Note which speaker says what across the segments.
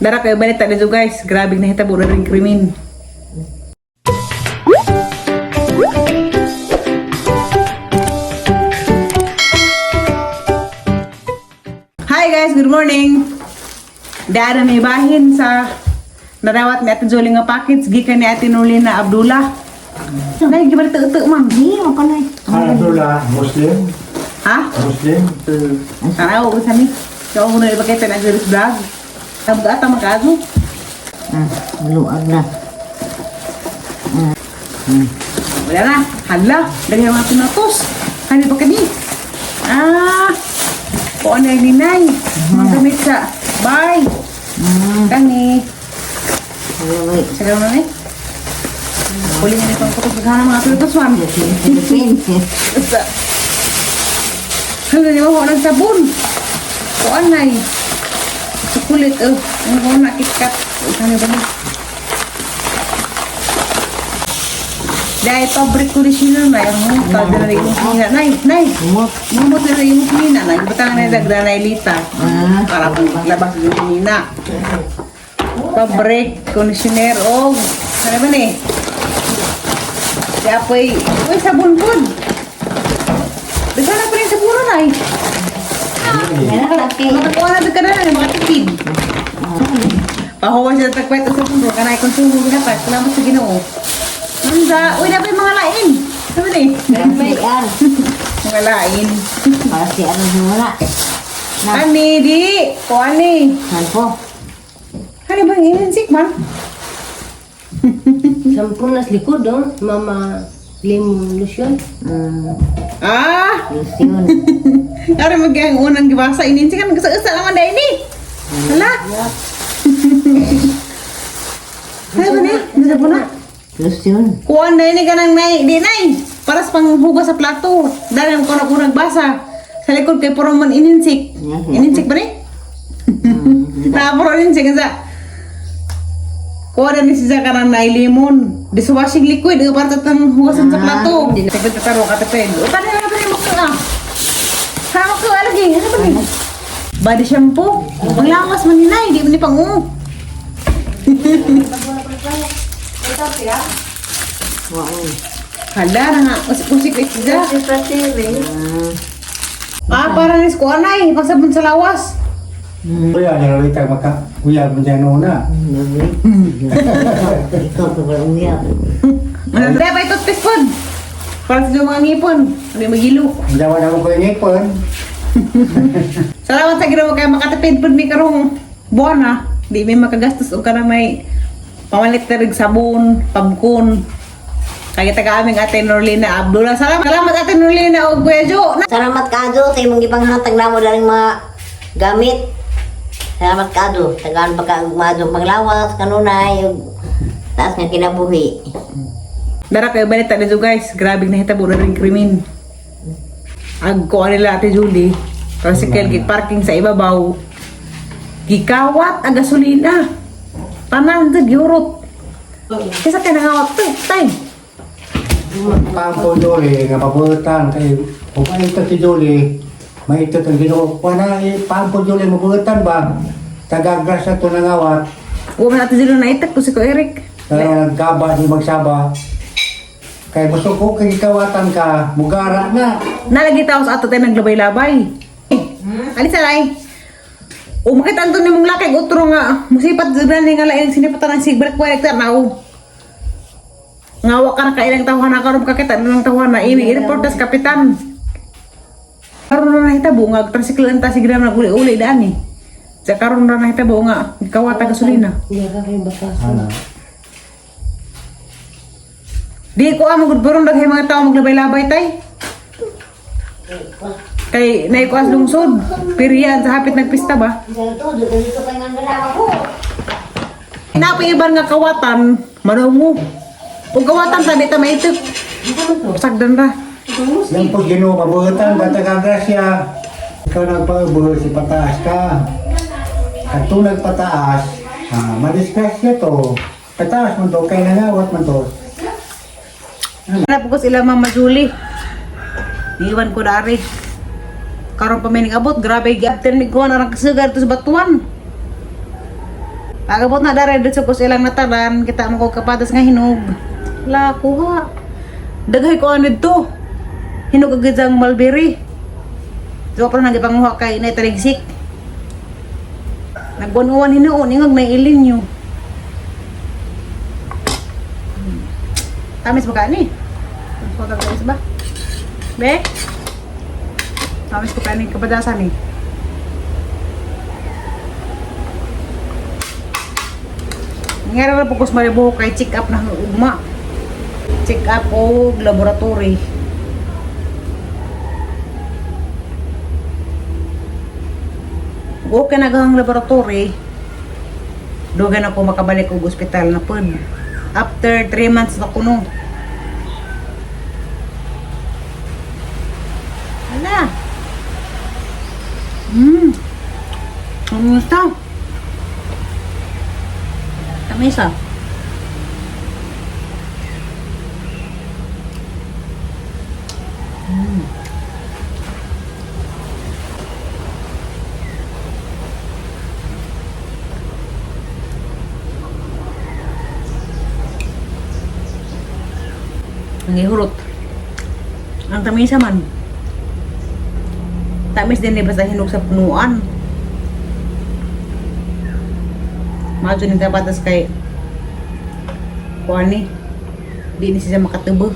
Speaker 1: Dara kayo balita dito guys, grabe na hitabo na rin krimen. Hi guys, good morning. Dara may bahin sa narawat ni Ate Jolie nga package gikan ni Ate Nolina Abdullah. Nay, gimana tuh mang?
Speaker 2: Di, apa nih?
Speaker 3: Abdullah, Muslim.
Speaker 1: Hah?
Speaker 3: Muslim.
Speaker 1: Tahu urusan nih. Kau mau pakai tenaga garis vlog. Kamu gak tahu makazu?
Speaker 2: Belum ada.
Speaker 1: Wala na. Hala, dari mga pinatos. Hani pa kani. Kung ano yung ninay. Mga gamit sa bye. Kani.
Speaker 2: Wait,
Speaker 1: Sa gano'n na eh. Kuling nga itong putos. Maghanang mga pinatos man. Hala, di ba ko nagsabon? Kung ano eh. Kulit ang ko nakitkat. Kani ba na? Dahil pabrik ko rin sila na yung kada na rin yung hina. Nay! Mumot na rin yung hina. Nagbatang na nagda na ilita. Para pang labas yung hina. Pabrik, conditioner, o. Ano ba ni? Kaya po'y, uy, sabon po. Bigla na po rin sabon na ay. Matakuha na bigla na rin, makatipid. Pahuwa siya tagkwet sa sabon. Kanay konsumo ginatag. Salamat sa Ginoo. Anda, uy, dapat mga lain. Sabi ni?
Speaker 2: yan.
Speaker 1: Mga lain.
Speaker 2: Masih ano wala.
Speaker 1: Ani, di. O, ani.
Speaker 2: Nanpo.
Speaker 1: Hani ba yung ininsik man?
Speaker 4: Sampun nas likod dong, Mama Lemon Lotion.
Speaker 2: Lusion.
Speaker 1: Kaya mag-ang unang gibasa. Ininsik kan kasa-asa naman dahil ni. Hala. Ano ba niya? Nasa po na?
Speaker 2: Lusion.
Speaker 1: Kuan na ini kanang nay, di nay. Para sa panghugas sa plato. Dahil ko na po nagbasa. Sa likod kay puro man ininsik. Ininsik ba ni? Puro ininsik sa. Kuan na ni siya kanang nay lemon. Dishwashing liquid para tatang hugasan sa plato. Di na tataro ka tapin. O tani na rin mo ka. Sama ko lagi. Ano ba ni? Body shampoo. Panglawas man ni nay, di man ni pangu.
Speaker 2: Wow.
Speaker 1: Hala na nga, usik-usik siya. Para nis ko anay, pasabon sa lawas.
Speaker 3: Kuya, nalawitag maka. Kuya, dyan na.
Speaker 2: Ikaw to ba uya?
Speaker 1: Kaya pa ito tespon. Para sa mga ngipon, hindi magilo.
Speaker 3: Jawa na ko kuya ngipon.
Speaker 1: Salamat sa ginawa kaya makatipid po may karong buwan ha. Di may makagastos o ka na may pamalit na rin sabon, pabkon. Kaya taga aming Ate Nolina Abdullah. Salamat Ate Nolina o Kuya Jo.
Speaker 2: Salamat kado sa imong gipanghatag namo daling mga gamit. Salamat kado. Tagaan pa ka madong panglawas kanunay ug taas nga kinabuhi.
Speaker 1: Dara kayo balita dito guys. Grabe na hitabo na rin krimen. Agko nila Ate Julie. Tricycle parking sa ibabaw. Gikawat ang gasolina. Tanan sa giurot. Kesa tayo nangawat to. Tay.
Speaker 3: Pangko Jolie, nga mabutan. Kaya kung maito si Jolie, maito ang ginoo. Wana, pangko Jolie, mabutan ba? Tagagras na ito nangawat.
Speaker 1: Huwag natin sila naitak ko si Ko Eric.
Speaker 3: Pero nagkaba, di magsaba. Kaya gusto ko kay kawatan ka, mugara na.
Speaker 1: Nalagi tao sa ato tayo naglabay-labay. Alis alay. O makita ang ni mong lakay utro nga. Musipat dyan nga lain sinipatan ng sigbalik po elektar na o. Ngawa ka na kailang tahuan na karoon kakita ng tahuan na ini. I-report sa kapitan. Karoon na nahitabo nga. Tricycle ang tasigram na uli-uli daan eh. Sa karoon na nahitabo nga. Kawata gasolina.
Speaker 4: Hindi ka kayo bakas.
Speaker 3: Ano?
Speaker 1: Di ko amang gudburong daghay mga tao maglabay-labay tay. Kay naikuas lungsod. Piriyan sa hapit nagpista ba? Napiiban nga kawatan, madungo. Kung kawatan tadi ta maitik. Sagdan ra.
Speaker 3: Yung pag ginoo mabutan, batagagas siya. Ikaw nagpabuhol si pataas ka. At kung nagpataas, madiscuss siya to. Pataas mo to, kay nangawat mo to.
Speaker 1: Hanap ko sila Mama Julie. Iwan ko dari. Karon pa may nag-abot, grabe gapten ni ko na kasugar to sa batuan. Pagabot na dare dito ko silang nataran, kita mo ko kapatas nga hinog. La kuha. Daghay ko ano dito. Hinog agad ang mulberry. So pa nang ipanguha kay na taligsik. Nagbunuan hinuon ingog may ilin nyo. Tamis ba ka ni? Foto guys ba? Be? Tamis ko ka ni kapadasan ni. Ngayon na fokus maribuho kay check up na ugma. Check up o laboratory. Okay na gang laboratory. Dugan ako makabalik og ospital na pod. After 3 months na kuno. Hala. Kamusta? Kamisa? Ang ihurot. Ang tamisa man. Tamis din ni basta hinog sa punuan. Majo ni tapatas kay kuani. Di ni siya makatubo.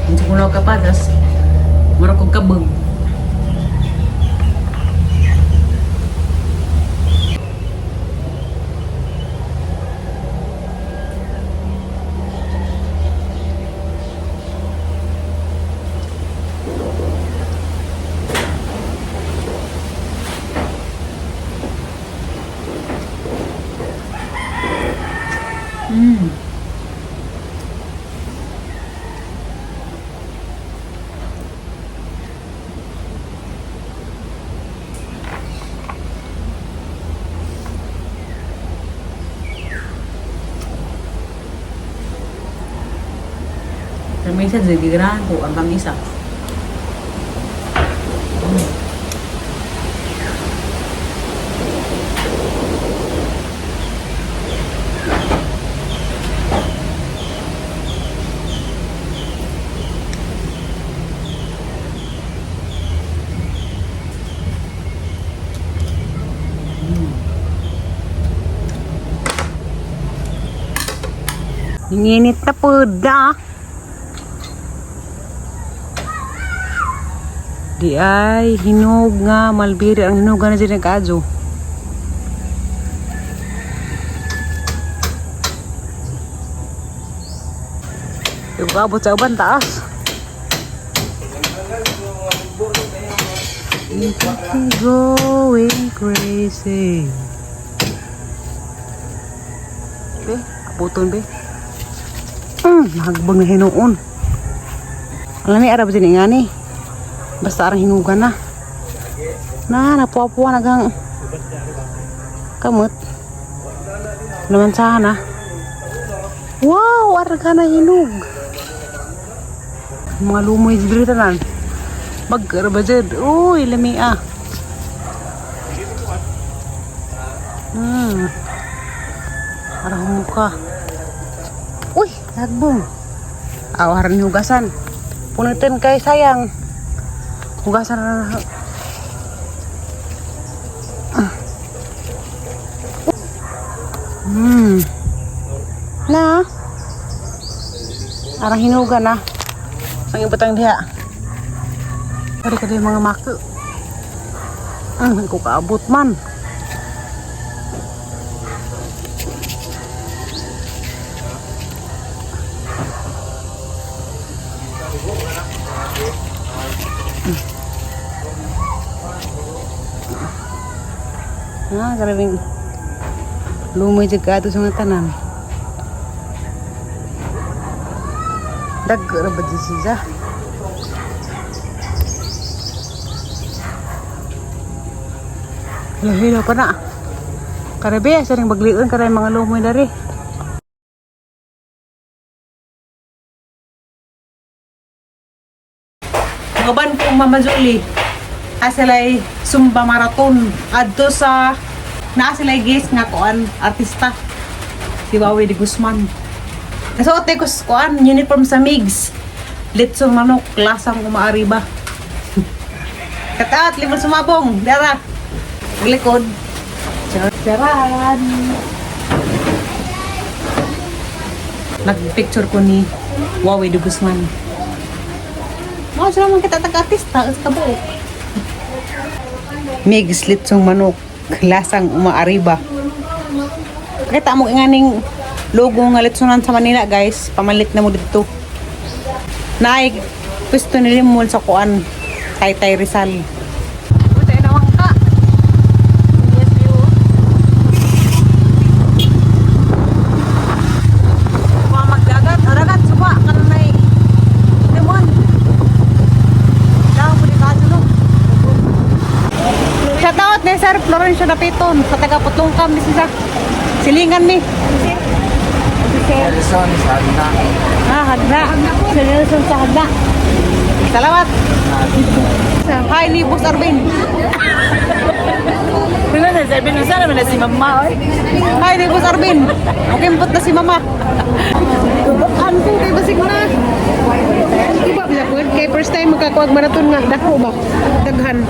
Speaker 1: Hindi ko na kapatas. Mara kong kabog. Kamisa jadi gran po ang kamisa. Inginit na po da. Di ay hinog nga malbiri ang hinog na dyan nag-adyo. Ibabot sa uban taas. Going crazy. Be, abuton be. Nahagbang na hinuon. Alam ni arab din nga ni. Basta arang hinugan na. Napuwa-puwa nagang kamot. Naman sana. Wow, arga na hinug. Mga lumoy dito tanan. Magkarba dyan. Uy, lami ah. Arang muka. Uy, nagbong. Awaran hugasan. Punutin kay sayang. Hugasan na. Na. Arang hinugan na. Ang ibatang diha. Pwede ka din mga mako. Ko kaabot man. Karabing lumoy jud ka ato sa mga tanan. Dagger ba di siya? Lahilo pa na. Karabe, sa ring bagliun karay mga lumoy dari. Mga ban kong Mama Julie, asilay Zumba Marathon. Adto sa naasilay guys nga kuan artista si Wawi de Guzman. Nasuot ko kuan uniform sa Migs. Litsong manok, lasang umaariba. Kataat, limang sumabong. Dara. Likod. Charan. Nag-picture ko ni Wawi de Guzman. Mga sila man kita tag-artista. Kabuo. Migs, litsong manok, lasang umaariba. Kita mo nganing logo nga litsonan sa Manila guys. Pamalit na mo dito. Naay, pwesto ni Limon sa kuan. Taytay Rizal. Buti na wangka. Yes, view. Mga magdagat. Aragat, suba. Kananay. Limon. Daw, puli ka dito. Shoutout ni Sir Florencio Napiton. Sa taga-Putlongkam ni siya. Silingan mi.
Speaker 5: Nelson sa Hagna.
Speaker 1: Hagna. Si Nelson sa Hagna. Salamat. Hi, ni Boss Arvin.
Speaker 5: Tingnan na, sabi nung sana na si Mama.
Speaker 1: Hi, ni Boss Arvin. Okay, mbot na si Mama. Tubukan ko kay basig na. Iba, bisa ko. Kay first time magkakuwag marathon nga. Dako ba? Daghan.